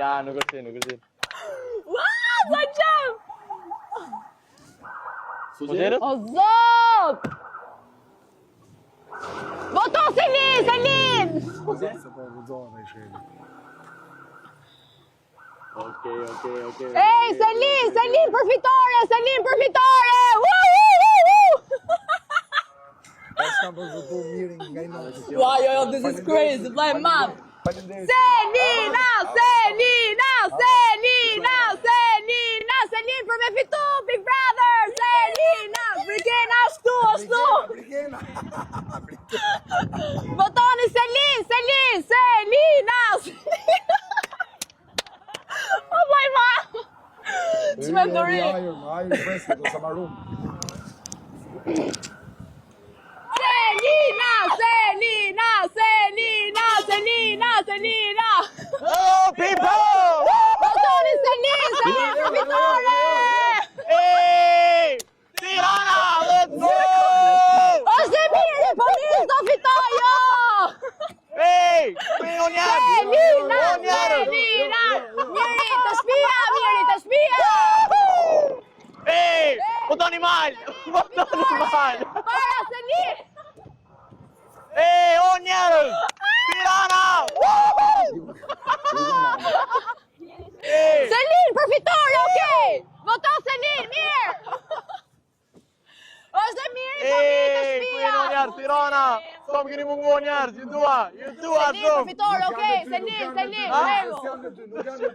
Ja, nuk është ti, nuk është ti. Ua, sa qëm! Sugjerët? O zot! Voto Selin, Selin! Okej. Ej, Selin përfitore, Selin përfitore! Wow, yo, this is crazy, like mom. Selina, Selin për me fitu, Big Brother, Selina, Brigena, ashtu. Votoni Selina. Oh my god. Çmenduri. Selina. Oh, people! Votoni Selin përfitore. Hey! Tirana, let's go! Është e mirë, po mirë do fitoj jo! Hey! Selina! Miri të shpia! Hey! Votoni mal! Para Selin! Hey, o njerëz! Tirana! Hey! Selin përfitore, okej! Voto Selin, mirë! Është e mirë, po mirë të Hey! shpia! Kujen o njerëz, Tirana! Som keni mungu o njerëz, ju dua! Selin përfitore, okej! Selin, prego!